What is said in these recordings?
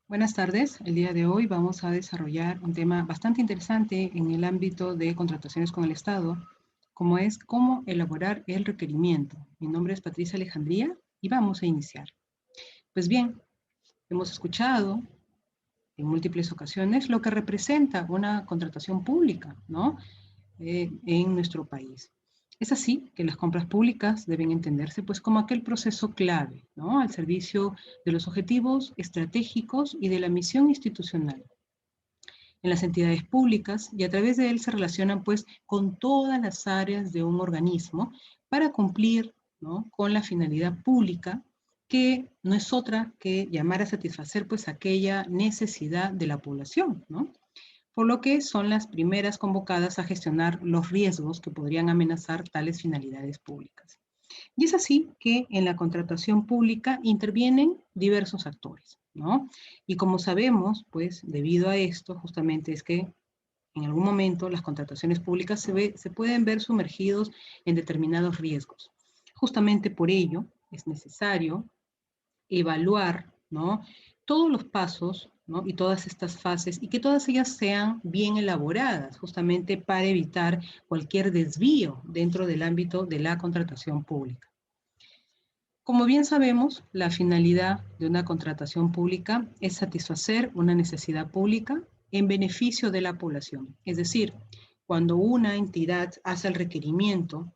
Buenas tardes. El día de hoy vamos a desarrollar un tema bastante interesante en el ámbito de contrataciones con el Estado, como es cómo elaborar el requerimiento. Mi nombre es Patricia Alejandría y vamos a iniciar. Pues bien, hemos escuchado en múltiples ocasiones lo que representa una contratación pública, ¿no? En nuestro país. Es así que las compras públicas deben entenderse pues como aquel proceso clave, ¿no? Al servicio de los objetivos estratégicos y de la misión institucional en las entidades públicas y a través de él se relacionan pues con todas las áreas de un organismo para cumplir, ¿no?, con la finalidad pública que no es otra que llamar a satisfacer pues aquella necesidad de la población, ¿no? Por lo que son las primeras convocadas a gestionar los riesgos que podrían amenazar tales finalidades públicas. Y es así que en la contratación pública intervienen diversos actores, ¿no? Y como sabemos, pues debido a esto, justamente es que en algún momento las contrataciones públicas se pueden ver sumergidos en determinados riesgos. Justamente por ello es necesario evaluar, ¿no?, todos los pasos, ¿no?, y todas estas fases, y que todas ellas sean bien elaboradas, justamente para evitar cualquier desvío dentro del ámbito de la contratación pública. Como bien sabemos, la finalidad de una contratación pública es satisfacer una necesidad pública en beneficio de la población. Es decir, cuando una entidad hace el requerimiento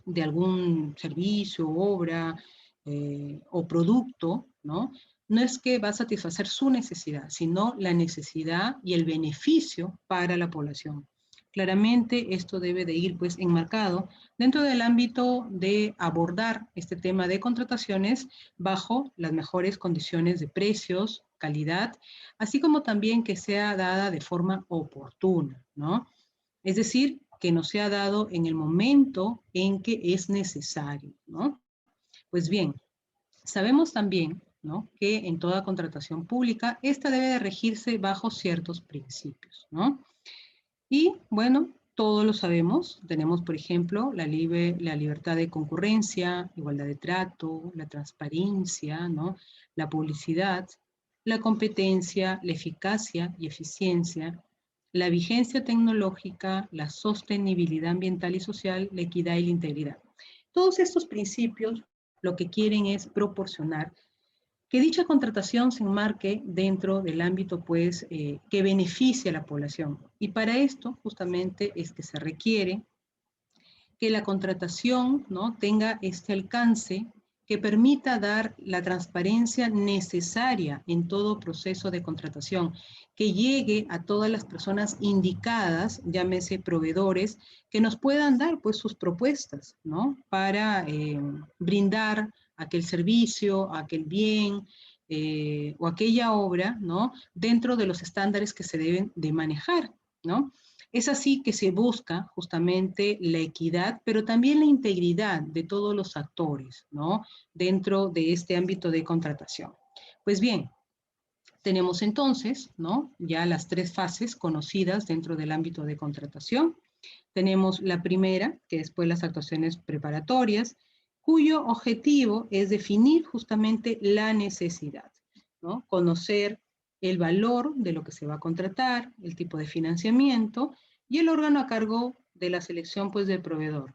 de algún servicio, obra o producto, ¿no? No es que va a satisfacer su necesidad, sino la necesidad y el beneficio para la población. Claramente esto debe de ir pues enmarcado dentro del ámbito de abordar este tema de contrataciones bajo las mejores condiciones de precios, calidad, así como también que sea dada de forma oportuna, ¿no? Es decir, que no sea dado en el momento en que es necesario, ¿no? Pues bien, sabemos también, ¿no?, que en toda contratación pública, esta debe de regirse bajo ciertos principios, ¿no? Y bueno, todos lo sabemos, tenemos por ejemplo la libertad de concurrencia, igualdad de trato, la transparencia, ¿no?, la publicidad, la competencia, la eficacia y eficiencia, la vigencia tecnológica, la sostenibilidad ambiental y social, la equidad y la integridad. Todos estos principios lo que quieren es proporcionar que dicha contratación se enmarque dentro del ámbito pues, que beneficie a la población. Y para esto justamente es que se requiere que la contratación, ¿no?, tenga este alcance que permita dar la transparencia necesaria en todo proceso de contratación, que llegue a todas las personas indicadas, llámese proveedores, que nos puedan dar pues sus propuestas, ¿no?, para brindar aquel servicio, aquel bien o aquella obra, ¿no?, dentro de los estándares que se deben de manejar, ¿no? Es así que se busca justamente la equidad, pero también la integridad de todos los actores, ¿no?, dentro de este ámbito de contratación. Pues bien, tenemos entonces, ¿no?, ya las tres fases conocidas dentro del ámbito de contratación. Tenemos la primera, que después las actuaciones preparatorias, cuyo objetivo es definir justamente la necesidad, ¿no?, conocer el valor de lo que se va a contratar, el tipo de financiamiento y el órgano a cargo de la selección pues, del proveedor.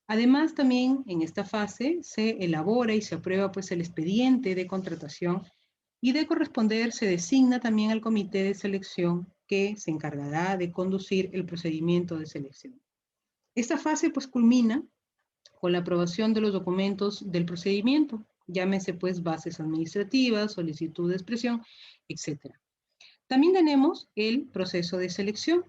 Además, también en esta fase se elabora y se aprueba pues, el expediente de contratación y de corresponder se designa también al comité de selección que se encargará de conducir el procedimiento de selección. Esta fase pues culmina con la aprobación de los documentos del procedimiento, llámese pues bases administrativas, solicitud de expresión, etc. También tenemos el proceso de selección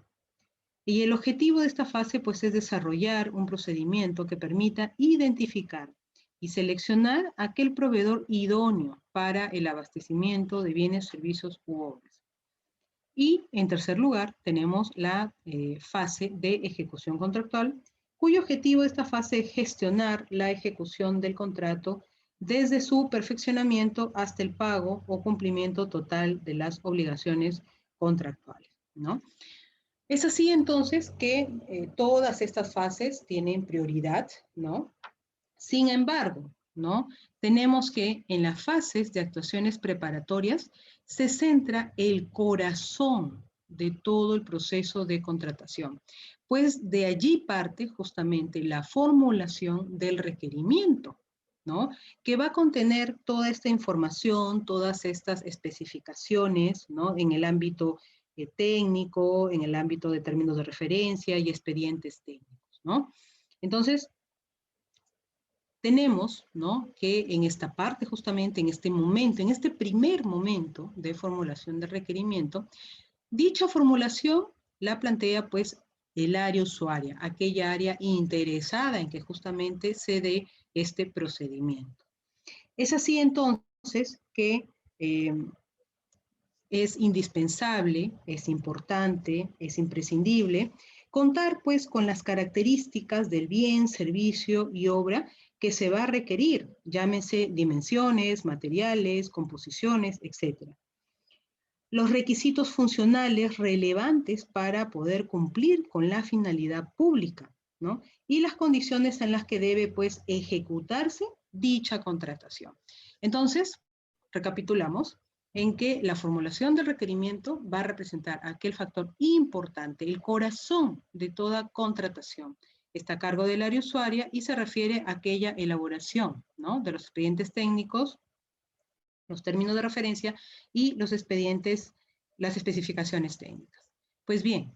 y el objetivo de esta fase pues es desarrollar un procedimiento que permita identificar y seleccionar aquel proveedor idóneo para el abastecimiento de bienes, servicios u obras. Y en tercer lugar tenemos la fase de ejecución contractual, cuyo objetivo de esta fase es gestionar la ejecución del contrato desde su perfeccionamiento hasta el pago o cumplimiento total de las obligaciones contractuales, ¿no? Es así entonces que todas estas fases tienen prioridad, ¿no? Sin embargo, ¿no? Tenemos que en las fases de actuaciones preparatorias se centra el corazón de todo el proceso de contratación. Pues de allí parte justamente la formulación del requerimiento, ¿no? Que va a contener toda esta información, todas estas especificaciones, ¿no? En el ámbito técnico, en el ámbito de términos de referencia y expedientes técnicos, ¿no? Entonces, tenemos, ¿no? Que en esta parte, justamente en este momento, en este primer momento de formulación del requerimiento, dicha formulación la plantea pues el área usuaria, aquella área interesada en que justamente se dé este procedimiento. Es así entonces que es indispensable, es importante, es imprescindible contar pues con las características del bien, servicio y obra que se va a requerir, llámese dimensiones, materiales, composiciones, etc. Los requisitos funcionales relevantes para poder cumplir con la finalidad pública, ¿no? Y las condiciones en las que debe pues ejecutarse dicha contratación. Entonces, recapitulamos en que la formulación del requerimiento va a representar aquel factor importante, el corazón de toda contratación. Está a cargo del área usuaria y se refiere a aquella elaboración, ¿no? De los expedientes técnicos, los términos de referencia y los expedientes, las especificaciones técnicas. Pues bien,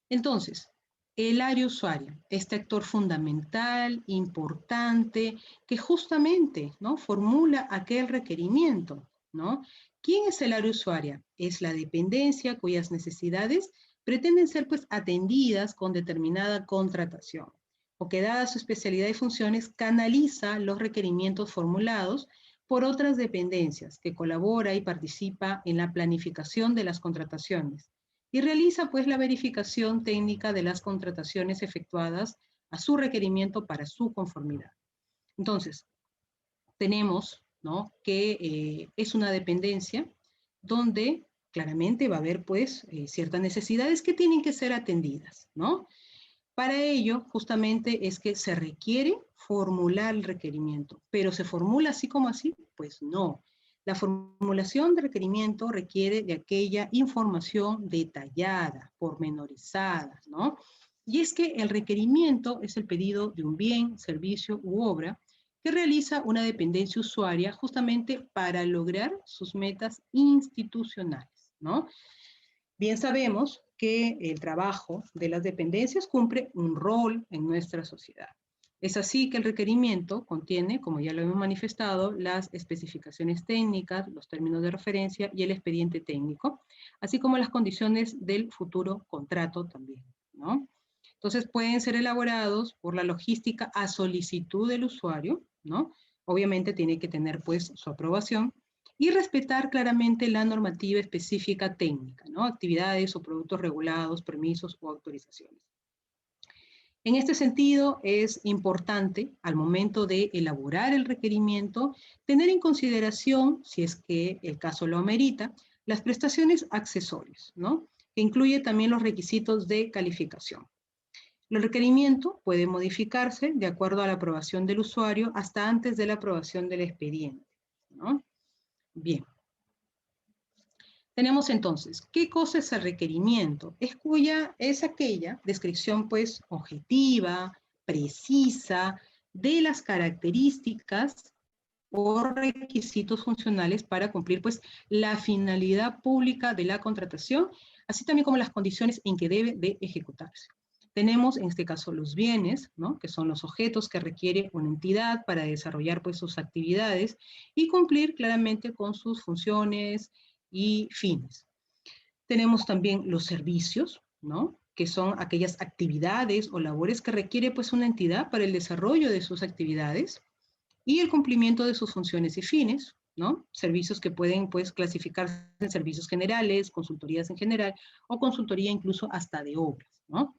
entonces, el área usuaria, este actor fundamental, importante, que justamente, ¿no? Formula aquel requerimiento, ¿no? ¿Quién es el área usuaria? Es la dependencia cuyas necesidades pretenden ser pues atendidas con determinada contratación, o que dada su especialidad y funciones canaliza los requerimientos formulados por otras dependencias, que colabora y participa en la planificación de las contrataciones y realiza pues la verificación técnica de las contrataciones efectuadas a su requerimiento para su conformidad. Entonces, tenemos, ¿no? Que es una dependencia donde claramente va a haber pues ciertas necesidades que tienen que ser atendidas, ¿no? Para ello, justamente es que se requiere formular el requerimiento, pero ¿se formula así como así? Pues no. La formulación de requerimiento requiere de aquella información detallada, pormenorizada, ¿no? Y es que el requerimiento es el pedido de un bien, servicio u obra que realiza una dependencia usuaria justamente para lograr sus metas institucionales, ¿no? Bien sabemos que el trabajo de las dependencias cumple un rol en nuestra sociedad. Es así que el requerimiento contiene, como ya lo hemos manifestado, las especificaciones técnicas, los términos de referencia y el expediente técnico, así como las condiciones del futuro contrato también, ¿no? Entonces pueden ser elaborados por la logística a solicitud del usuario, ¿no? Obviamente tiene que tener pues su aprobación y respetar claramente la normativa específica técnica, ¿no? Actividades o productos regulados, permisos o autorizaciones. En este sentido, es importante, al momento de elaborar el requerimiento, tener en consideración, si es que el caso lo amerita, las prestaciones accesorias, ¿no? Que incluye también los requisitos de calificación. El requerimiento puede modificarse de acuerdo a la aprobación del usuario hasta antes de la aprobación del expediente, ¿no? Bien. Tenemos entonces, ¿qué cosa es el requerimiento? Es aquella descripción pues objetiva, precisa, de las características o requisitos funcionales para cumplir pues la finalidad pública de la contratación, así también como las condiciones en que debe de ejecutarse. Tenemos en este caso los bienes, ¿no? Que son los objetos que requiere una entidad para desarrollar pues sus actividades y cumplir claramente con sus funciones y fines. Tenemos también los servicios, ¿no? Que son aquellas actividades o labores que requiere pues una entidad para el desarrollo de sus actividades y el cumplimiento de sus funciones y fines, ¿no? Servicios que pueden pues clasificarse en servicios generales, consultorías en general o consultoría incluso hasta de obras, ¿no?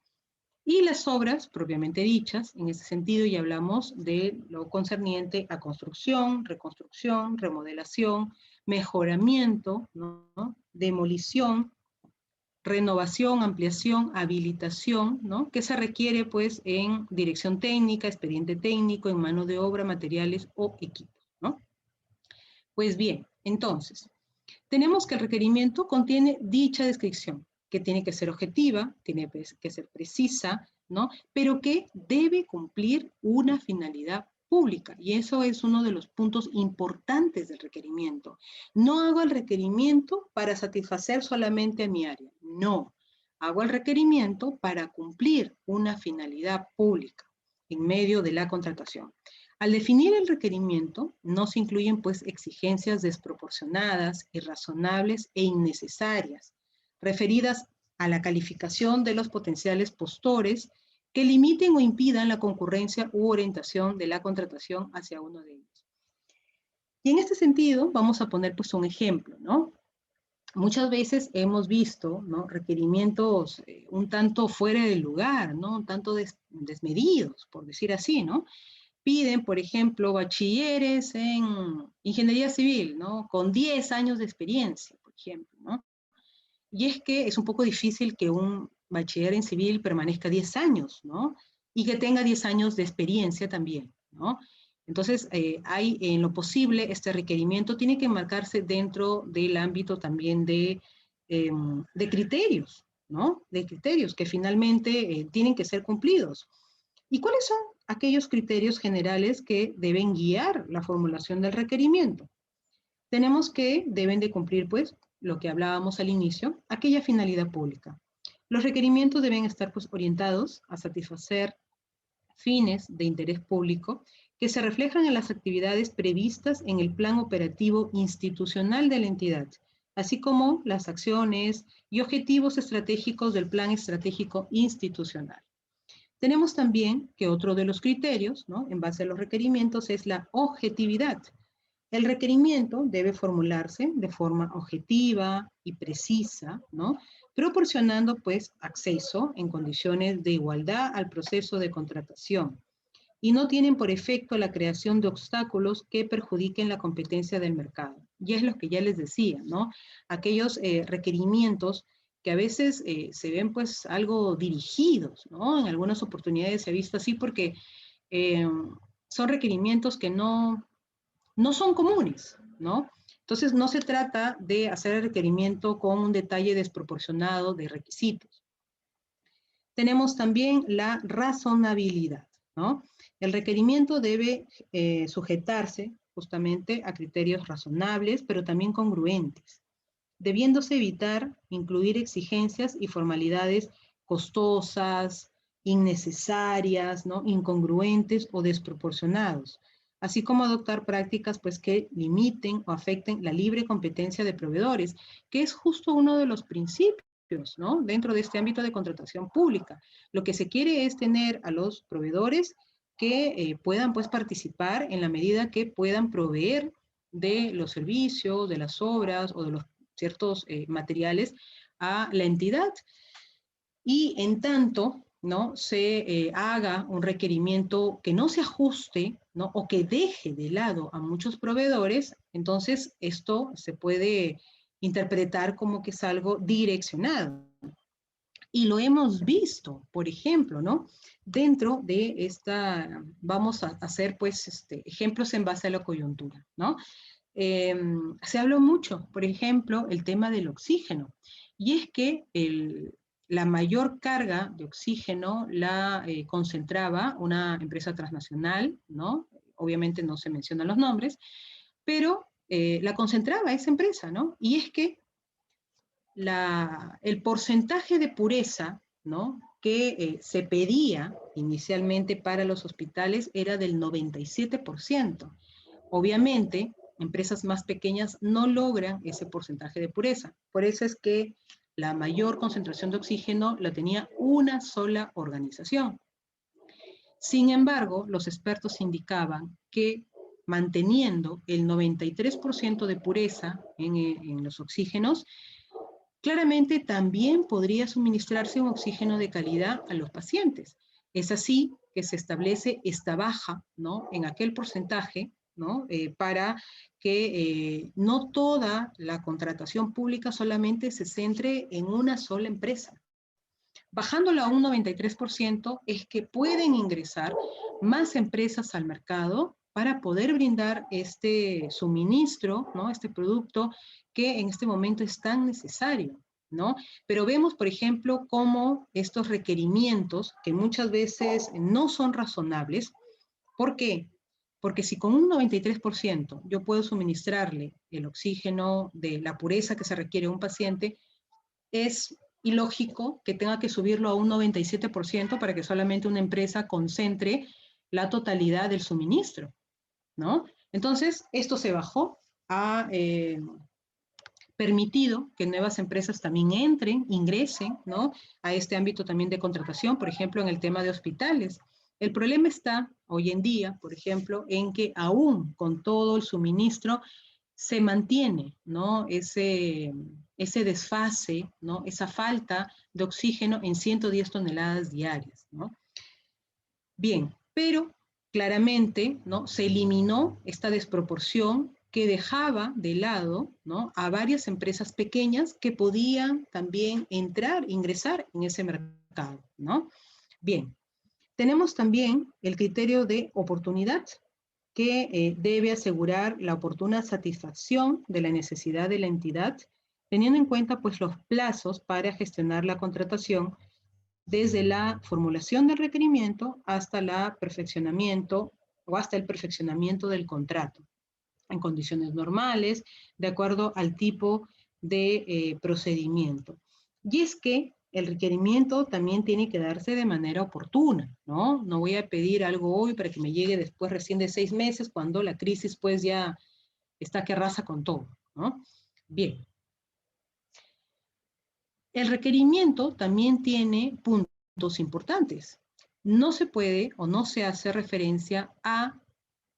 Y las obras propiamente dichas, en ese sentido ya hablamos de lo concerniente a construcción, reconstrucción, remodelación, mejoramiento, ¿no? Demolición, renovación, ampliación, habilitación, ¿no? Que se requiere pues en dirección técnica, expediente técnico, en mano de obra, materiales o equipos, ¿no? Pues bien, entonces, tenemos que el requerimiento contiene dicha descripción, que tiene que ser objetiva, tiene que ser precisa, ¿no? Pero que debe cumplir una finalidad pública. Y eso es uno de los puntos importantes del requerimiento. No hago el requerimiento para satisfacer solamente a mi área. No. Hago el requerimiento para cumplir una finalidad pública en medio de la contratación. Al definir el requerimiento, no se incluyen pues exigencias desproporcionadas, irrazonables e innecesarias, referidas a la calificación de los potenciales postores que limiten o impidan la concurrencia u orientación de la contratación hacia uno de ellos. Y en este sentido, vamos a poner pues un ejemplo, ¿no? Muchas veces hemos visto, ¿no?, requerimientos un tanto fuera del lugar, ¿no? Un tanto desmedidos, por decir así, ¿no? Piden, por ejemplo, bachilleres en ingeniería civil, ¿no? Con 10 años de experiencia, por ejemplo, ¿no? Y es que es un poco difícil que un bachiller en civil permanezca 10 años, ¿no? Y que tenga 10 años de experiencia también, ¿no? Entonces, hay en lo posible, este requerimiento tiene que marcarse dentro del ámbito también de criterios, ¿no? De criterios que finalmente tienen que ser cumplidos. ¿Y cuáles son aquellos criterios generales que deben guiar la formulación del requerimiento? Tenemos que deben de cumplir, pues, lo que hablábamos al inicio, aquella finalidad pública. Los requerimientos deben estar, pues, orientados a satisfacer fines de interés público que se reflejan en las actividades previstas en el plan operativo institucional de la entidad, así como las acciones y objetivos estratégicos del plan estratégico institucional. Tenemos también que otro de los criterios, ¿no?, en base a los requerimientos es la objetividad. El requerimiento debe formularse de forma objetiva y precisa, ¿no?, proporcionando pues acceso en condiciones de igualdad al proceso de contratación y no tienen por efecto la creación de obstáculos que perjudiquen la competencia del mercado. Y es lo que ya les decía, ¿no? Aquellos requerimientos que a veces se ven pues algo dirigidos, ¿no? En algunas oportunidades se ha visto así porque eh, son requerimientos que no son comunes, ¿no? Entonces no se trata de hacer el requerimiento con un detalle desproporcionado de requisitos. Tenemos también la razonabilidad, ¿no? El requerimiento debe sujetarse justamente a criterios razonables, pero también congruentes, debiéndose evitar incluir exigencias y formalidades costosas, innecesarias, ¿no?, incongruentes o desproporcionados, así como adoptar prácticas pues, que limiten o afecten la libre competencia de proveedores, que es justo uno de los principios, ¿no?, dentro de este ámbito de contratación pública. Lo que se quiere es tener a los proveedores que puedan pues, participar en la medida que puedan proveer de los servicios, de las obras o de los ciertos materiales a la entidad. Y en tanto, ¿no?, se haga un requerimiento que no se ajuste, ¿no?, o que deje de lado a muchos proveedores, entonces esto se puede interpretar como que es algo direccionado. Y lo hemos visto, por ejemplo, ¿no? Dentro de esta, vamos a hacer pues ejemplos en base a la coyuntura, ¿no? Se habló mucho, por ejemplo, el tema del oxígeno. Y es que la mayor carga de oxígeno la concentraba una empresa transnacional, ¿no? Obviamente no se mencionan los nombres, pero la concentraba esa empresa, ¿no? Y es que el porcentaje de pureza, ¿no?, que se pedía inicialmente para los hospitales era del 97%. Obviamente, empresas más pequeñas no logran ese porcentaje de pureza. Por eso es que la mayor concentración de oxígeno la tenía una sola organización. Sin embargo, los expertos indicaban que manteniendo el 93% de pureza en los oxígenos, claramente también podría suministrarse un oxígeno de calidad a los pacientes. Es así que se establece esta baja, ¿no?, en aquel porcentaje ¿no? Para que no toda la contratación pública solamente se centre en una sola empresa. Bajándolo a un 93% es que pueden ingresar más empresas al mercado para poder brindar este suministro, ¿no? Este producto que en este momento es tan necesario, ¿no? Pero vemos, por ejemplo, cómo estos requerimientos, que muchas veces no son razonables, ¿por qué? Porque si con un 93% yo puedo suministrarle el oxígeno de la pureza que se requiere a un paciente, es ilógico que tenga que subirlo a un 97% para que solamente una empresa concentre la totalidad del suministro, ¿no? Entonces, esto se bajó, ha permitido que nuevas empresas también entren, ingresen, ¿no? A este ámbito también de contratación, por ejemplo, en el tema de hospitales. El problema está hoy en día, por ejemplo, en que aún con todo el suministro se mantiene, ¿no? Ese desfase, ¿no? Esa falta de oxígeno en 110 toneladas diarias, ¿no? Bien, pero claramente, ¿no? Se eliminó esta desproporción que dejaba de lado, ¿no? A varias empresas pequeñas que podían también entrar, ingresar en ese mercado, ¿no? Bien, tenemos también el criterio de oportunidad, que debe asegurar la oportuna satisfacción de la necesidad de la entidad, teniendo en cuenta pues los plazos para gestionar la contratación desde la formulación del requerimiento hasta la perfeccionamiento o hasta el perfeccionamiento del contrato en condiciones normales, de acuerdo al tipo de procedimiento. Y es que el requerimiento también tiene que darse de manera oportuna, ¿no? No voy a pedir algo hoy para que me llegue después recién de 6 meses, cuando la crisis pues ya está que arrasa con todo, ¿no? Bien. El requerimiento también tiene puntos importantes. No se puede o no se hace referencia a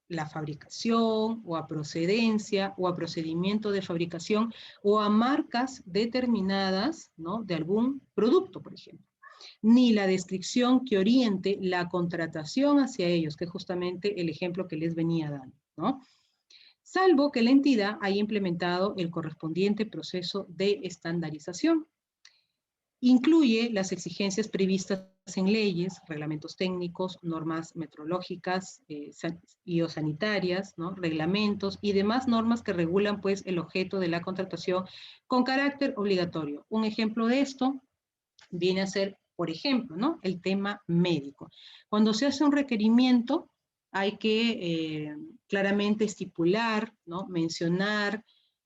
la fabricación o a procedencia o a procedimiento de fabricación o a marcas determinadas, ¿no? De algún producto, por ejemplo, ni la descripción que oriente la contratación hacia ellos, que es justamente el ejemplo que les venía dando, ¿no? Salvo que la entidad haya implementado el correspondiente proceso de estandarización. Incluye las exigencias previstas en leyes, reglamentos técnicos, normas metrológicas y o sanitarias, ¿no? Reglamentos y demás normas que regulan pues, el objeto de la contratación con carácter obligatorio. Un ejemplo de esto viene a ser, por ejemplo, ¿no? El tema médico. Cuando se hace un requerimiento, hay que claramente estipular, ¿no? Mencionar,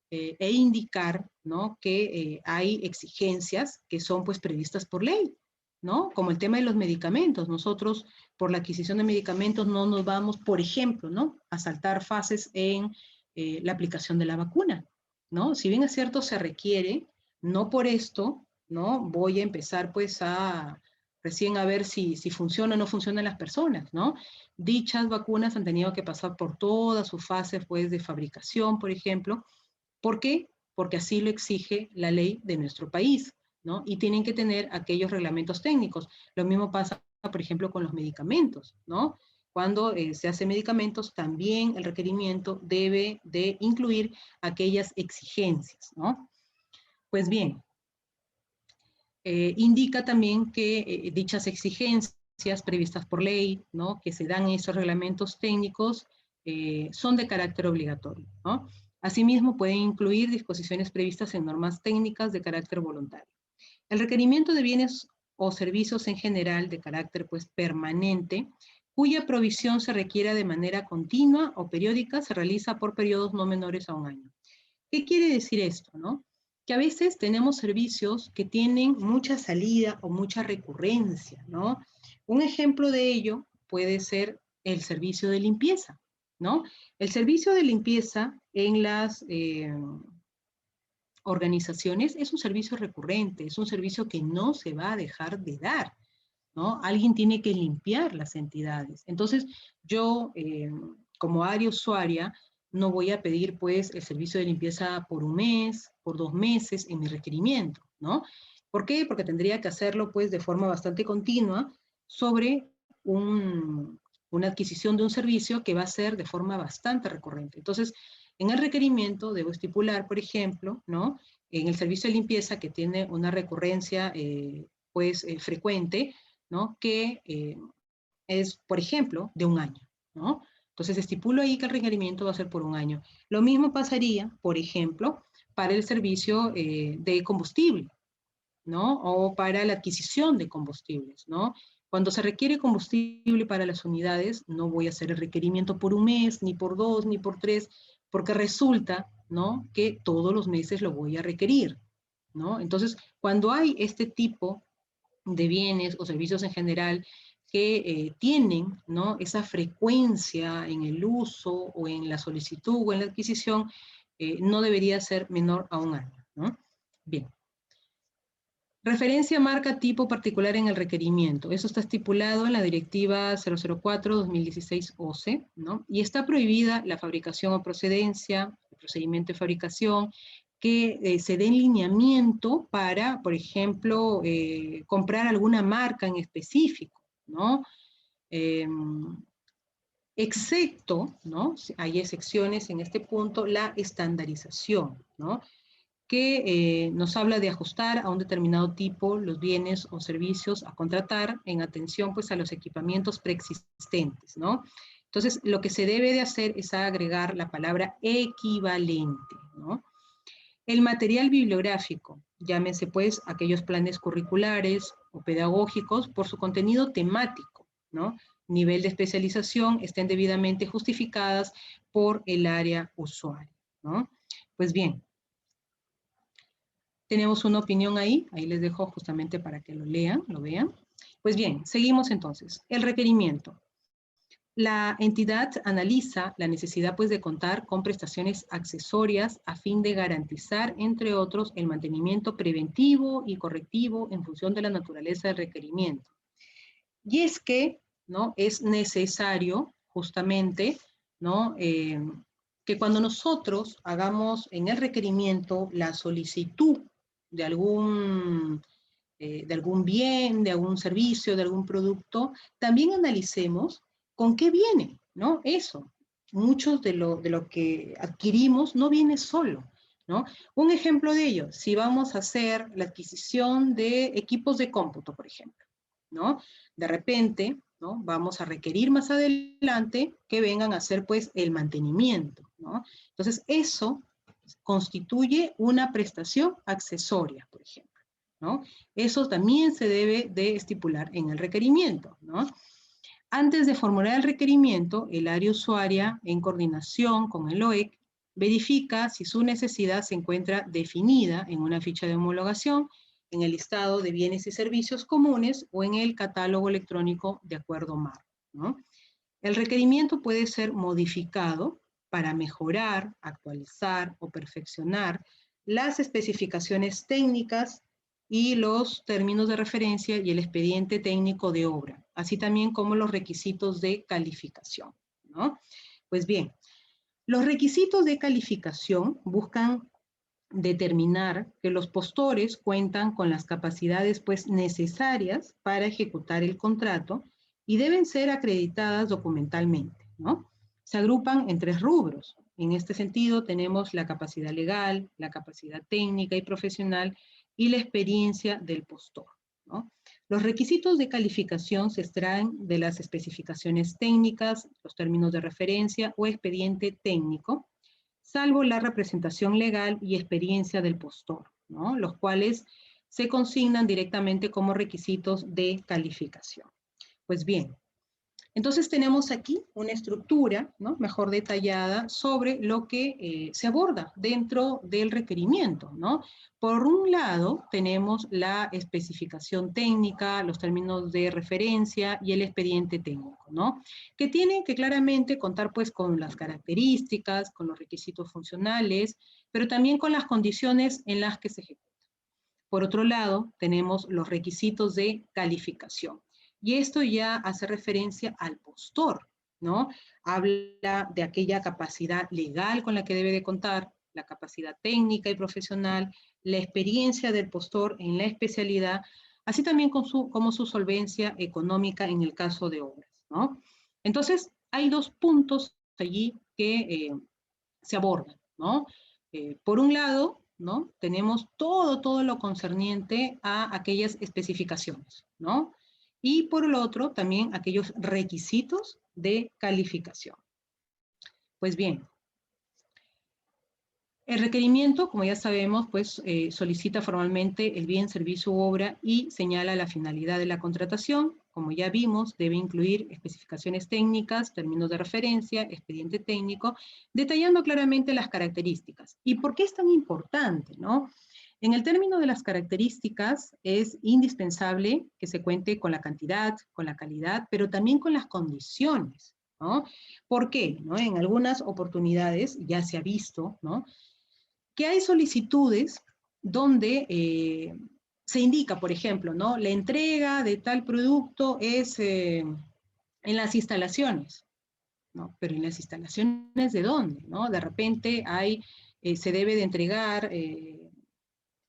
e indicar, ¿no? Que hay exigencias que son pues previstas por ley, ¿no? Como el tema de los medicamentos. Nosotros, por la adquisición de medicamentos, no nos vamos, por ejemplo, ¿no? A saltar fases en la aplicación de la vacuna, ¿no? Si bien es cierto, se requiere, no por esto, ¿no? Voy a empezar pues a recién a ver si funciona o no funciona en las personas, ¿no? Dichas vacunas han tenido que pasar por todas sus fases pues de fabricación, por ejemplo. ¿Por qué? Porque así lo exige la ley de nuestro país, ¿no? Y tienen que tener aquellos reglamentos técnicos. Lo mismo pasa, por ejemplo, con los medicamentos, ¿no? Cuando se hace medicamentos, también el requerimiento debe de incluir aquellas exigencias, ¿no? Pues bien, indica también que dichas exigencias previstas por ley, ¿no? Que se dan en esos reglamentos técnicos, son de carácter obligatorio, ¿no? Asimismo, pueden incluir disposiciones previstas en normas técnicas de carácter voluntario. El requerimiento de bienes o servicios en general de carácter pues, permanente, cuya provisión se requiera de manera continua o periódica, se realiza por periodos no menores a un año. ¿Qué quiere decir esto, no? Que a veces tenemos servicios que tienen mucha salida o mucha recurrencia, ¿no? Un ejemplo de ello puede ser el servicio de limpieza, ¿no? El servicio de limpieza en las organizaciones es un servicio recurrente, es un servicio que no se va a dejar de dar, ¿no? Alguien tiene que limpiar las entidades. Entonces, yo, como área usuaria, no voy a pedir, pues, el servicio de limpieza por un mes, por 2 meses en mi requerimiento, ¿no? ¿Por qué? Porque tendría que hacerlo, pues, de forma bastante continua sobre un una adquisición de un servicio que va a ser de forma bastante recurrente. Entonces, en el requerimiento debo estipular, por ejemplo, ¿no?, en el servicio de limpieza que tiene una recurrencia frecuente, ¿no?, que es, por ejemplo, de un año, ¿no? Entonces estipulo ahí que el requerimiento va a ser por un año. Lo mismo pasaría, por ejemplo, para el servicio de combustible, ¿no? O para la adquisición de combustibles, ¿no? Cuando se requiere combustible para las unidades, no voy a hacer el requerimiento por un mes, ni por 2, ni por 3, porque resulta, ¿no?, que todos los meses lo voy a requerir, ¿no? Entonces, cuando hay este tipo de bienes o servicios en general que tienen, ¿no?, esa frecuencia en el uso o en la solicitud o en la adquisición, no debería ser menor a un año, ¿no? Bien. Referencia marca tipo particular en el requerimiento. Eso está estipulado en la directiva 004-2016-OCE, ¿no? Y está prohibida la fabricación o procedencia, el procedimiento de fabricación, que se dé lineamiento para, por ejemplo, comprar alguna marca en específico, ¿no? Excepto, ¿no?, hay excepciones en este punto, la estandarización, ¿no?, que nos habla de ajustar a un determinado tipo los bienes o servicios a contratar en atención pues a los equipamientos preexistentes, ¿no? Entonces, lo que se debe de hacer es agregar la palabra equivalente, ¿no? El material bibliográfico, llámese pues aquellos planes curriculares o pedagógicos por su contenido temático, ¿no?, nivel de especialización, estén debidamente justificadas por el área usuaria, ¿no? Pues bien, tenemos una opinión ahí les dejo justamente para que lo lean, lo vean. Pues bien, seguimos entonces. El requerimiento. La entidad analiza la necesidad pues de contar con prestaciones accesorias a fin de garantizar, entre otros, el mantenimiento preventivo y correctivo en función de la naturaleza del requerimiento. Y es que, ¿no?, es necesario justamente, ¿no?, que cuando nosotros hagamos en el requerimiento la solicitud de algún bien, de algún servicio, de algún producto, también analicemos con qué viene, ¿no? Eso. Muchos de lo que adquirimos no viene solo, ¿no? Un ejemplo de ello, si vamos a hacer la adquisición de equipos de cómputo, por ejemplo, ¿no? De repente, ¿no?, vamos a requerir más adelante que vengan a hacer pues el mantenimiento, ¿no? Entonces, eso constituye una prestación accesoria, por ejemplo, ¿no? Eso también se debe de estipular en el requerimiento, ¿no? Antes de formular el requerimiento, el área usuaria, en coordinación con el OEC, verifica si su necesidad se encuentra definida en una ficha de homologación, en el listado de bienes y servicios comunes o en el catálogo electrónico de acuerdo marco, ¿no? El requerimiento puede ser modificado para mejorar, actualizar o perfeccionar las especificaciones técnicas y los términos de referencia y el expediente técnico de obra, así también como los requisitos de calificación, ¿no? Pues bien, los requisitos de calificación buscan determinar que los postores cuentan con las capacidades pues necesarias para ejecutar el contrato y deben ser acreditadas documentalmente, ¿no? Se agrupan en 3 rubros. En este sentido tenemos la capacidad legal, la capacidad técnica y profesional y la experiencia del postor, ¿no? Los requisitos de calificación se extraen de las especificaciones técnicas, los términos de referencia o expediente técnico, salvo la representación legal y experiencia del postor, ¿no?, los cuales se consignan directamente como requisitos de calificación. Pues bien, entonces tenemos aquí una estructura, ¿no?, mejor detallada sobre lo que se aborda dentro del requerimiento, ¿no? Por un lado tenemos la especificación técnica, los términos de referencia y el expediente técnico, ¿no?, que tienen que claramente contar pues con las características, con los requisitos funcionales, pero también con las condiciones en las que se ejecuta. Por otro lado, tenemos los requisitos de calificación. Y esto ya hace referencia al postor, ¿no? Habla de aquella capacidad legal con la que debe de contar, la capacidad técnica y profesional, la experiencia del postor en la especialidad, así también como su solvencia económica en el caso de obras, ¿no? Entonces, hay dos puntos allí que se abordan, ¿no? Por un lado, ¿no? Tenemos todo lo concerniente a aquellas especificaciones, ¿no? Y por el otro, también aquellos requisitos de calificación. Pues bien, el requerimiento, como ya sabemos, pues solicita formalmente el bien, servicio u obra y señala la finalidad de la contratación. Como ya vimos, debe incluir especificaciones técnicas, términos de referencia, expediente técnico, detallando claramente las características. ¿Y por qué es tan importante, no? En el término de las características es indispensable que se cuente con la cantidad, con la calidad, pero también con las condiciones, ¿no? ¿Por qué? ¿No? En algunas oportunidades ya se ha visto, ¿no? Que hay solicitudes donde se indica, por ejemplo, ¿no? La entrega de tal producto es en las instalaciones, ¿no? Pero en las instalaciones ¿de dónde? ¿No? De repente hay, se debe de entregar,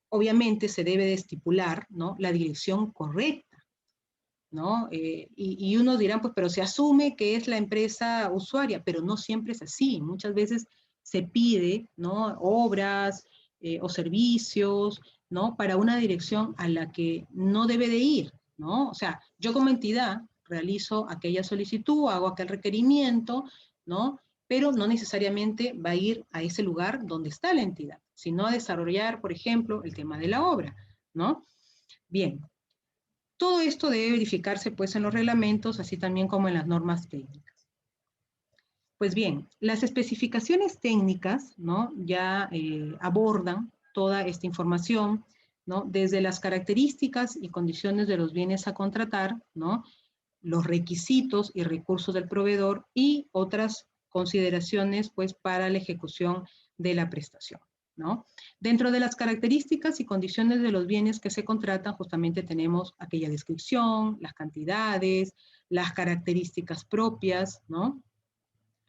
obviamente se debe de estipular, ¿no? La dirección correcta, ¿no? Y unos dirán, pues, pero se asume que es la empresa usuaria, pero no siempre es así. Muchas veces se pide, ¿no? Obras o servicios, ¿no? Para una dirección a la que no debe de ir, ¿no? O sea, yo como entidad realizo aquella solicitud, hago aquel requerimiento, ¿no? Pero no necesariamente va a ir a ese lugar donde está la entidad, sino a desarrollar, por ejemplo, el tema de la obra, ¿no? Bien, todo esto debe verificarse pues en los reglamentos, así también como en las normas técnicas. Pues bien, las especificaciones técnicas, ¿no? Ya abordan toda esta información, ¿no? Desde las características y condiciones de los bienes a contratar, ¿no? Los requisitos y recursos del proveedor y otras consideraciones pues para la ejecución de la prestación, ¿no? Dentro de las características y condiciones de los bienes que se contratan, justamente tenemos aquella descripción, las cantidades, las características propias, ¿no?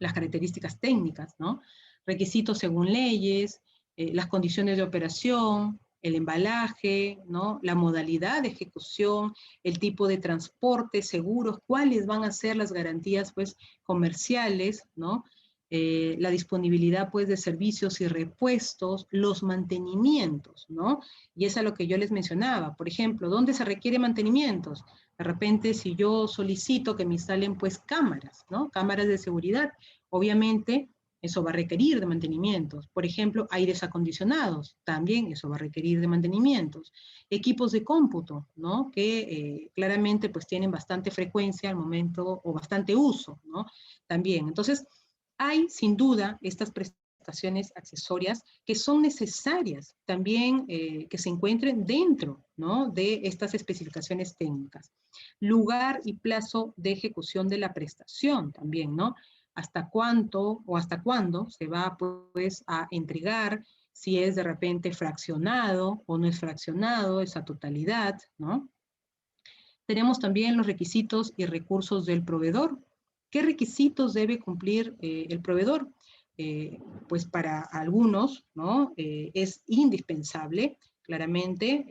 Las características técnicas, ¿no? Requisitos según leyes, las condiciones de operación, el embalaje, ¿no? La modalidad de ejecución, el tipo de transporte, seguros, cuáles van a ser las garantías pues, comerciales, ¿no? La disponibilidad pues, de servicios y repuestos, los mantenimientos, ¿no? Y es a lo que yo les mencionaba. Por ejemplo, ¿dónde se requiere mantenimientos? De repente, si yo solicito que me instalen pues cámaras, ¿no? Cámaras de seguridad, obviamente eso va a requerir de mantenimientos. Por ejemplo, aires acondicionados, también eso va a requerir de mantenimientos. Equipos de cómputo, ¿no? Que claramente pues tienen bastante frecuencia al momento o bastante uso, ¿no? También. Entonces, hay sin duda estas prestaciones accesorias que son necesarias también que se encuentren dentro, ¿no? De estas especificaciones técnicas. Lugar y plazo de ejecución de la prestación también, ¿no? Hasta cuánto o hasta cuándo se va pues a entregar, si es de repente fraccionado o no es fraccionado, esa totalidad, ¿no? Tenemos también los requisitos y recursos del proveedor. ¿Qué requisitos debe cumplir el proveedor? Pues para algunos, ¿no? Es indispensable, claramente,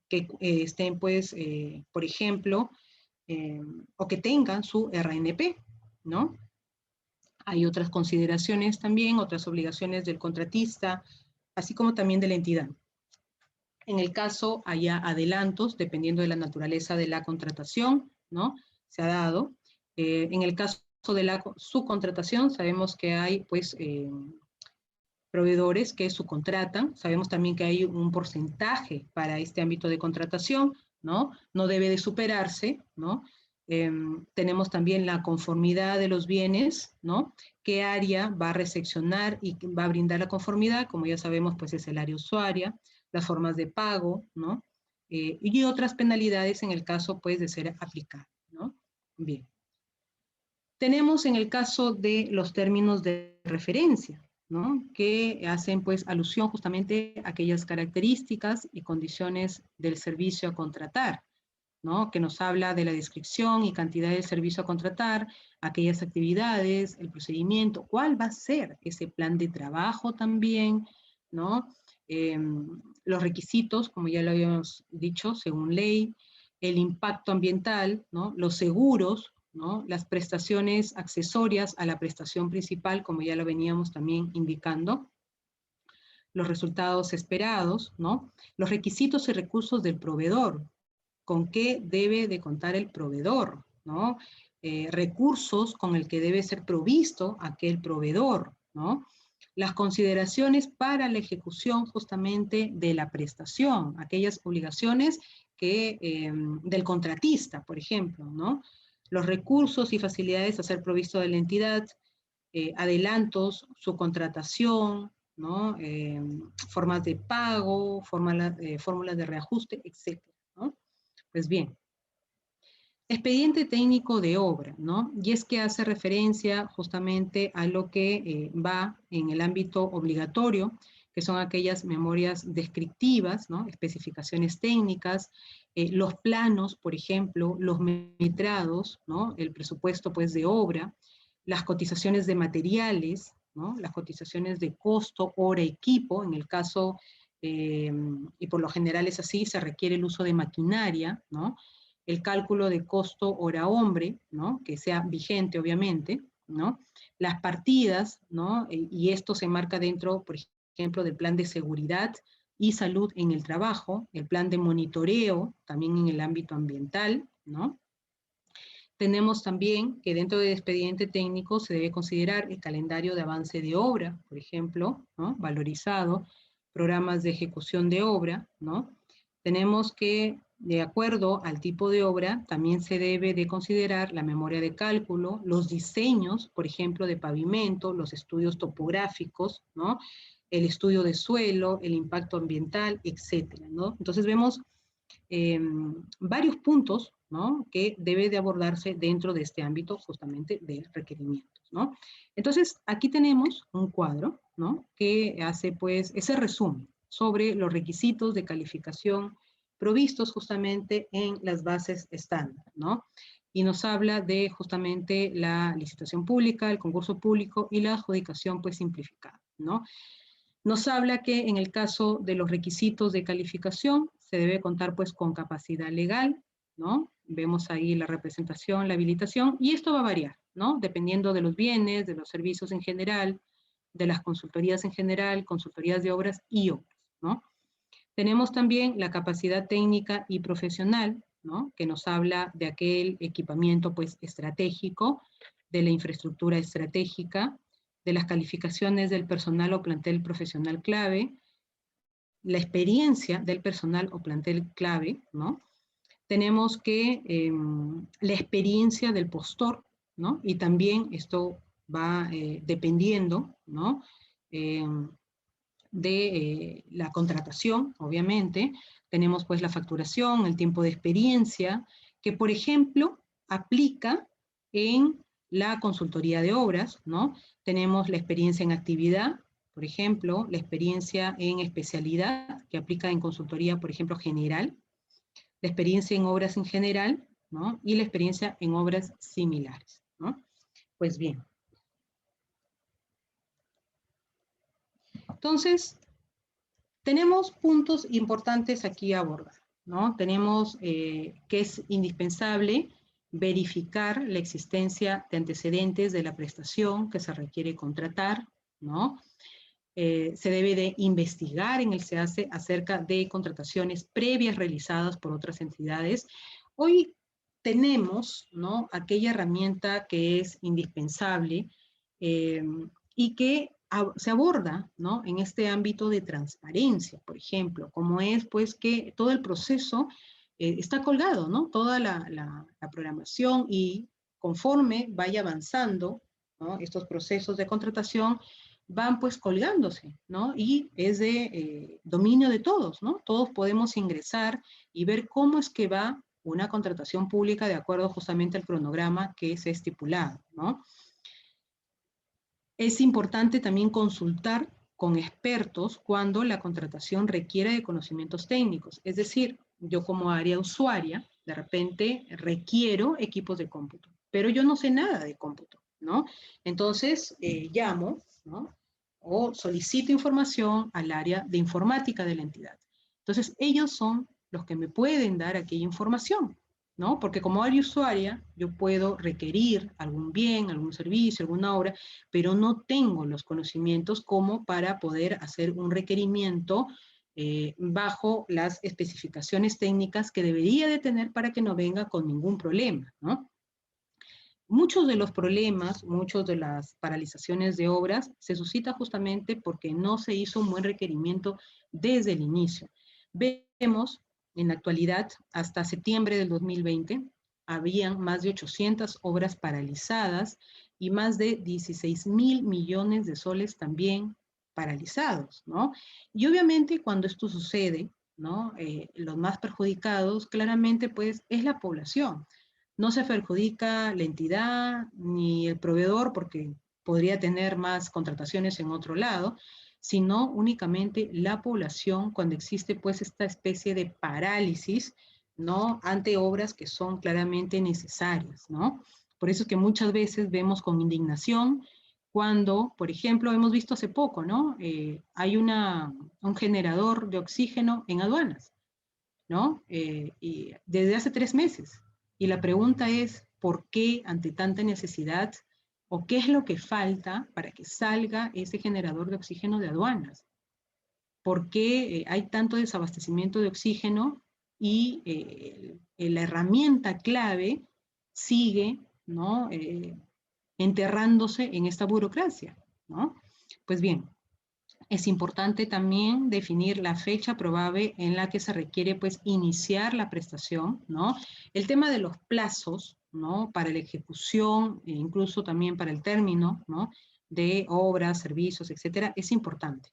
que estén, pues, por ejemplo, o que tengan su RNP, ¿no? Hay otras consideraciones también, otras obligaciones del contratista, así como también de la entidad. En el caso haya adelantos, dependiendo de la naturaleza de la contratación, ¿no? Se ha dado. En el caso de la subcontratación, sabemos que hay, pues, proveedores que subcontratan. Sabemos también que hay un porcentaje para este ámbito de contratación, ¿no? No debe de superarse, ¿no? Tenemos también la conformidad de los bienes, ¿no? ¿Qué área va a recepcionar y va a brindar la conformidad? Como ya sabemos, pues es el área usuaria, las formas de pago, ¿no? Y otras penalidades en el caso, pues, de ser aplicado, ¿no? Bien. Tenemos en el caso de los términos de referencia, ¿no? Que hacen pues alusión justamente a aquellas características y condiciones del servicio a contratar, ¿no? Que nos habla de la descripción y cantidad del servicio a contratar, aquellas actividades, el procedimiento, cuál va a ser ese plan de trabajo también, ¿no? Los requisitos, como ya lo habíamos dicho, según ley, el impacto ambiental, ¿no? Los seguros, ¿no? Las prestaciones accesorias a la prestación principal, como ya lo veníamos también indicando, los resultados esperados, ¿no? Los requisitos y recursos del proveedor, con qué debe de contar el proveedor, ¿no? Recursos con el que debe ser provisto aquel proveedor, ¿no? Las consideraciones para la ejecución justamente de la prestación, aquellas obligaciones del contratista, por ejemplo, ¿no? Los recursos y facilidades a ser provisto de la entidad, adelantos, su contratación, ¿no? Formas de pago, fórmulas de reajuste, etc., ¿no? Pues bien, expediente técnico de obra, ¿no? Y es que hace referencia justamente a lo que va en el ámbito obligatorio, que son aquellas memorias descriptivas, ¿no? Especificaciones técnicas, los planos, por ejemplo, los metrados, ¿no? El presupuesto, pues, de obra, las cotizaciones de materiales, ¿no? Las cotizaciones de costo, hora, equipo, en el caso, y por lo general es así, se requiere el uso de maquinaria, ¿no? El cálculo de costo hora hombre, ¿no? Que sea vigente, obviamente, ¿no? Las partidas, ¿no? Y esto se marca dentro, por ejemplo, del plan de seguridad y salud en el trabajo, el plan de monitoreo, también en el ámbito ambiental, ¿no? Tenemos también que dentro del expediente técnico se debe considerar el calendario de avance de obra, por ejemplo, ¿no? Valorizado, programas de ejecución de obra, ¿no? Tenemos que, de acuerdo al tipo de obra, también se debe de considerar la memoria de cálculo, los diseños, por ejemplo, de pavimento, los estudios topográficos, ¿no? El estudio de suelo, el impacto ambiental, etcétera, ¿no? Entonces vemos varios puntos, ¿no? Que debe de abordarse dentro de este ámbito justamente de requerimientos, ¿no? Entonces, aquí tenemos un cuadro, ¿no? Que hace, pues, ese resumen sobre los requisitos de calificación provistos justamente en las bases estándar, ¿no? Y nos habla de justamente la licitación pública, el concurso público y la adjudicación, pues, simplificada, ¿no? Nos habla que en el caso de los requisitos de calificación se debe contar pues con capacidad legal, ¿no? Vemos ahí la representación, la habilitación, y esto va a variar, ¿no? Dependiendo de los bienes, de los servicios en general, de las consultorías en general, consultorías de obras y obras, ¿no? Tenemos también la capacidad técnica y profesional, ¿no? Que nos habla de aquel equipamiento pues estratégico, de la infraestructura estratégica, de las calificaciones del personal o plantel profesional clave, la experiencia del personal o plantel clave, ¿no? Tenemos que la experiencia del postor, ¿no? Y también esto va dependiendo, ¿no? De la contratación, obviamente. Tenemos pues la facturación, el tiempo de experiencia, que por ejemplo aplica en la consultoría de obras, ¿no? Tenemos la experiencia en actividad, por ejemplo, la experiencia en especialidad, que aplica en consultoría, por ejemplo, general, la experiencia en obras en general, ¿no? Y la experiencia en obras similares, ¿no? Pues bien. Entonces, tenemos puntos importantes aquí a abordar, ¿no? Tenemos que es indispensable verificar la existencia de antecedentes de la prestación que se requiere contratar, ¿no? Se debe de investigar en el SEACE acerca de contrataciones previas realizadas por otras entidades. Hoy tenemos, ¿no? Aquella herramienta que es indispensable y que se aborda, ¿no? En este ámbito de transparencia, por ejemplo, como es pues que todo el proceso está colgado, ¿no? Toda la programación, y conforme vaya avanzando, ¿no? Estos procesos de contratación van pues colgándose, ¿no? Y es de dominio de todos, ¿no? Todos podemos ingresar y ver cómo es que va una contratación pública de acuerdo justamente al cronograma que se ha estipulado, ¿no? Es importante también consultar con expertos cuando la contratación requiere de conocimientos técnicos. Es decir, yo como área usuaria, de repente requiero equipos de cómputo, pero yo no sé nada de cómputo, ¿no? Entonces, llamo, ¿no? O solicito información al área de informática de la entidad. Entonces, ellos son los que me pueden dar aquella información, ¿no? Porque como área usuaria, yo puedo requerir algún bien, algún servicio, alguna obra, pero no tengo los conocimientos como para poder hacer un requerimiento bajo las especificaciones técnicas que debería de tener para que no venga con ningún problema, ¿no? Muchos de los problemas, muchas de las paralizaciones de obras se suscita justamente porque no se hizo un buen requerimiento desde el inicio. Vemos en la actualidad, hasta septiembre del 2020, habían más de 800 obras paralizadas y más de 16.000 millones de soles también paralizados, ¿no? Y obviamente cuando esto sucede, ¿no? Los más perjudicados claramente pues es la población. No se perjudica la entidad ni el proveedor porque podría tener más contrataciones en otro lado, sino únicamente la población cuando existe pues esta especie de parálisis, ¿no? Ante obras que son claramente necesarias, ¿no? Por eso es que muchas veces vemos con indignación cuando, por ejemplo, hemos visto hace poco, ¿no? Hay un generador de oxígeno en aduanas, ¿no? Y desde hace 3 meses. Y la pregunta es, ¿por qué ante tanta necesidad o qué es lo que falta para que salga ese generador de oxígeno de aduanas? ¿Por qué hay tanto desabastecimiento de oxígeno y la herramienta clave sigue, ¿no? Enterrándose en esta burocracia, ¿no? Pues bien, es importante también definir la fecha probable en la que se requiere pues iniciar la prestación, ¿no? El tema de los plazos, ¿no? Para la ejecución e incluso también para el término, ¿no? De obras, servicios, etcétera, es importante.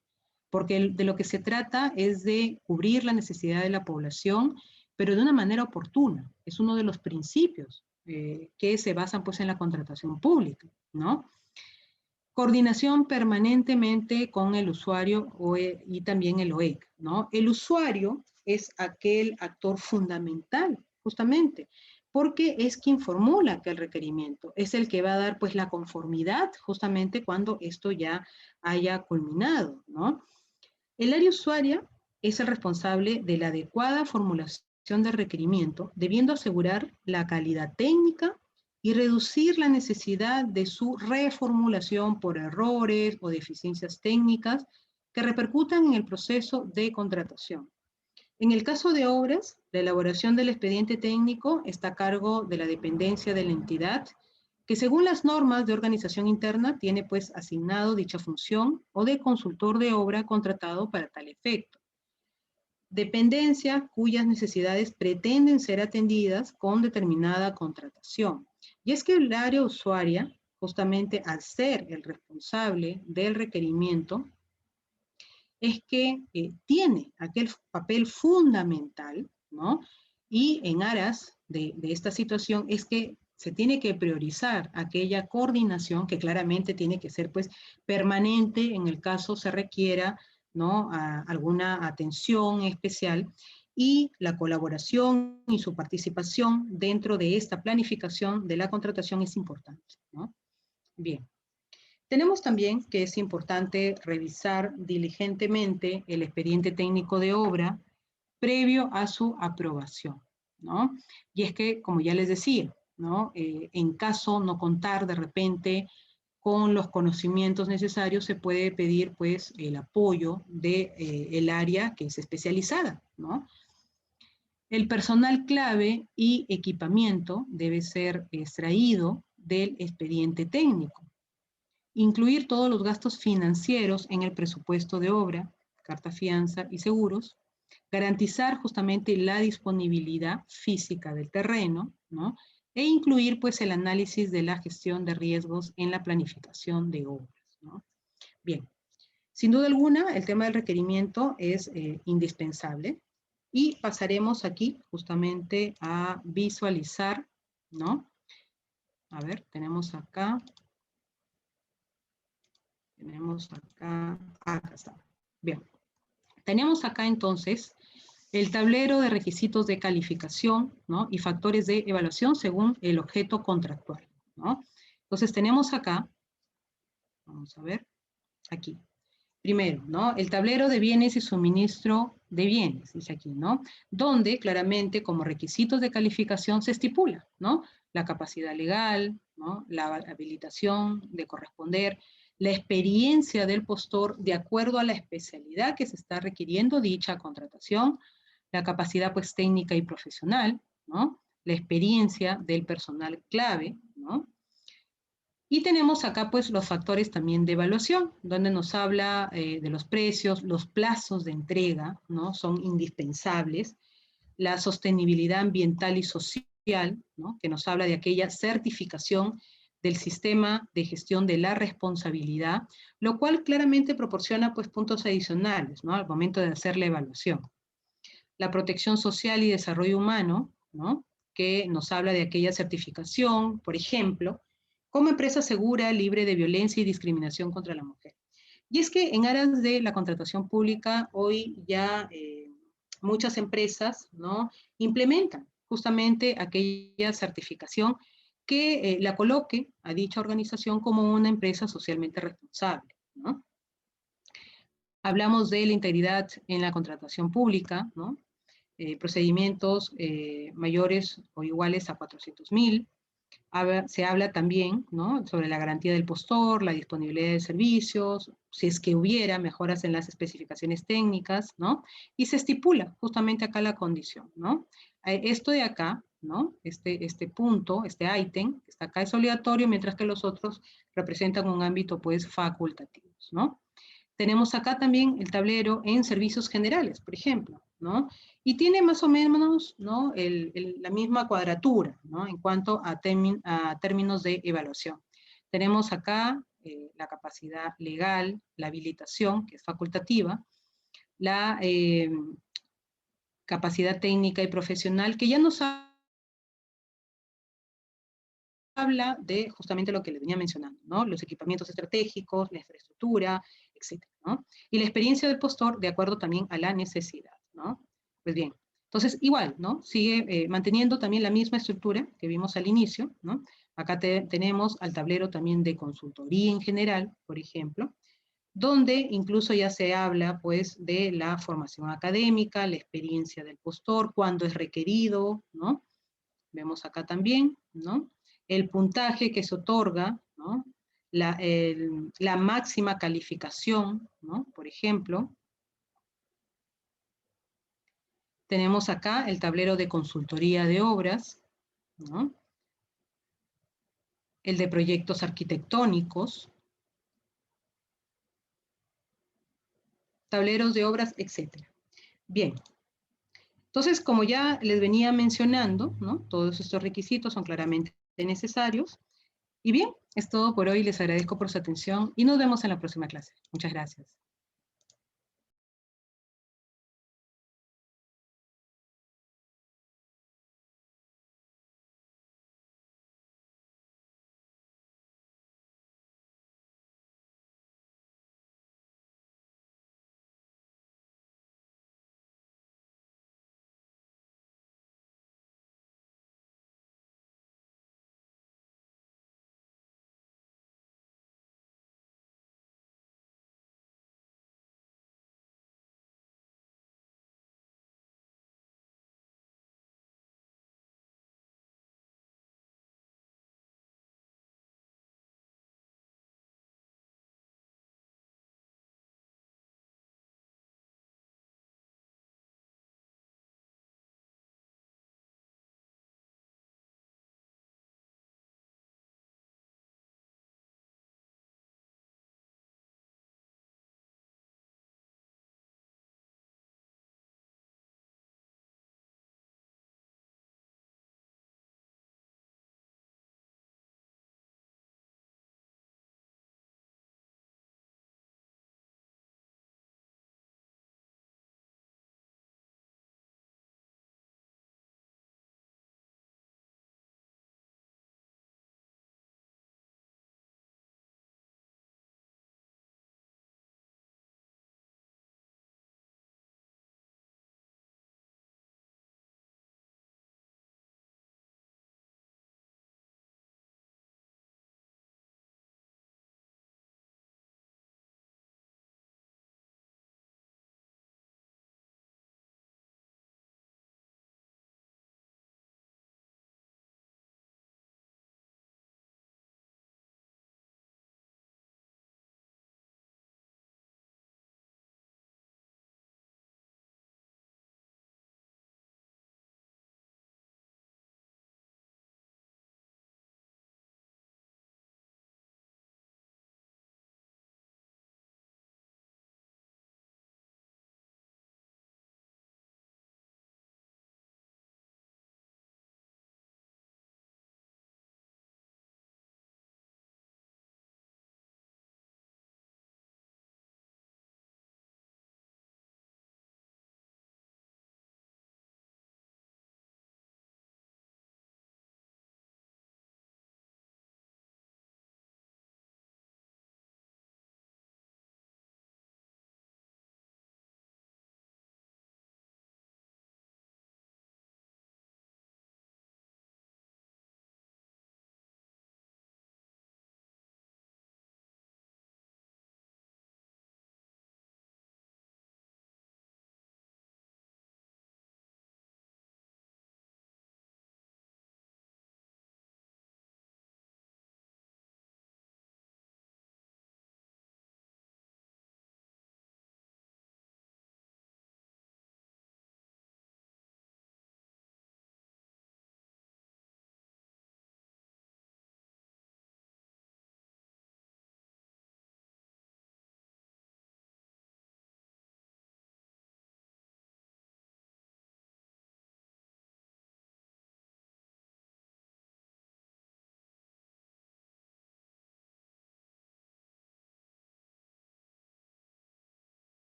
Porque de lo que se trata es de cubrir la necesidad de la población, pero de una manera oportuna. Es uno de los principios que se basan pues en la contratación pública, ¿no? Coordinación permanentemente con el usuario y también el OEC, ¿no? El usuario es aquel actor fundamental, justamente, porque es quien formula aquel requerimiento, es el que va a dar pues la conformidad justamente cuando esto ya haya culminado, ¿no? El área usuaria es el responsable de la adecuada formulación del requerimiento, debiendo asegurar la calidad técnica y reducir la necesidad de su reformulación por errores o deficiencias técnicas que repercutan en el proceso de contratación. En el caso de obras, la elaboración del expediente técnico está a cargo de la dependencia de la entidad que según las normas de organización interna tiene pues asignado dicha función o de consultor de obra contratado para tal efecto. Dependencia cuyas necesidades pretenden ser atendidas con determinada contratación. Y es que el área usuaria, justamente al ser el responsable del requerimiento, es que tiene aquel papel fundamental, ¿no? Y en aras de esta situación es que se tiene que priorizar aquella coordinación que claramente tiene que ser pues permanente en el caso se requiera, ¿no? Alguna atención especial y la colaboración y su participación dentro de esta planificación de la contratación es importante, ¿no? Bien. Tenemos también que es importante revisar diligentemente el expediente técnico de obra previo a su aprobación, ¿no? Y es que, como ya les decía, ¿no? En caso no contar de repente con los conocimientos necesarios, se puede pedir pues el apoyo de el área que es especializada, ¿no? El personal clave y equipamiento debe ser extraído del expediente técnico. Incluir todos los gastos financieros en el presupuesto de obra, carta fianza y seguros, garantizar justamente la disponibilidad física del terreno, ¿no? E incluir pues el análisis de la gestión de riesgos en la planificación de obras, ¿no? Bien, sin duda alguna el tema del requerimiento es indispensable y pasaremos aquí justamente a visualizar, ¿no? A ver, tenemos acá acá está. Bien, tenemos acá entonces el tablero de requisitos de calificación, ¿no? Y factores de evaluación según el objeto contractual, ¿no? Entonces tenemos acá, vamos a ver, aquí. Primero, ¿no? El tablero de bienes y suministro de bienes, dice aquí, ¿no? Donde claramente como requisitos de calificación se estipula, ¿no? La capacidad legal, ¿no? La habilitación de corresponder, la experiencia del postor de acuerdo a la especialidad que se está requiriendo dicha contratación, la capacidad pues técnica y profesional, ¿no? La experiencia del personal clave, ¿no? Y tenemos acá pues los factores también de evaluación, donde nos habla de los precios, los plazos de entrega, ¿no? Son indispensables, la sostenibilidad ambiental y social, ¿no? Que nos habla de aquella certificación del sistema de gestión de la responsabilidad, lo cual claramente proporciona pues puntos adicionales, ¿no? Al momento de hacer la evaluación. La protección social y desarrollo humano, ¿no? Que nos habla de aquella certificación, por ejemplo, como empresa segura, libre de violencia y discriminación contra la mujer. Y es que en aras de la contratación pública, hoy ya muchas empresas, ¿no? Implementan justamente aquella certificación que la coloque a dicha organización como una empresa socialmente responsable, ¿no? Hablamos de la integridad en la contratación pública, ¿no? Procedimientos mayores o iguales a 400.000. Se habla también, ¿no? Sobre la garantía del postor, la disponibilidad de servicios, si es que hubiera mejoras en las especificaciones técnicas, ¿no? Y se estipula justamente acá la condición, ¿no? Esto de acá, ¿no? Este punto, este ítem, que está acá es obligatorio, mientras que los otros representan un ámbito, pues, facultativo, ¿no? Tenemos acá también el tablero en servicios generales, por ejemplo, ¿no? Y tiene más o menos, ¿no? La misma cuadratura, ¿no? En cuanto a términos de evaluación. Tenemos acá la capacidad legal, la habilitación, que es facultativa, la capacidad técnica y profesional, que ya nos habla de justamente lo que le venía mencionando, ¿no? Los equipamientos estratégicos, la infraestructura, etcétera, ¿no? Y la experiencia del postor de acuerdo también a la necesidad, ¿no? Pues bien, entonces igual, ¿no? Sigue manteniendo también la misma estructura que vimos al inicio, ¿no? Acá tenemos al tablero también de consultoría en general, por ejemplo, donde incluso ya se habla, pues, de la formación académica, la experiencia del postor, cuándo es requerido, ¿no? Vemos acá también, ¿no? El puntaje que se otorga, ¿no? La máxima calificación, ¿no? Por ejemplo, tenemos acá el tablero de consultoría de obras, ¿no? El de proyectos arquitectónicos, tableros de obras, etc. Bien, entonces, como ya les venía mencionando, ¿no? Todos estos requisitos son claramente necesarios. Y bien, es todo por hoy. Les agradezco por su atención y nos vemos en la próxima clase. Muchas gracias.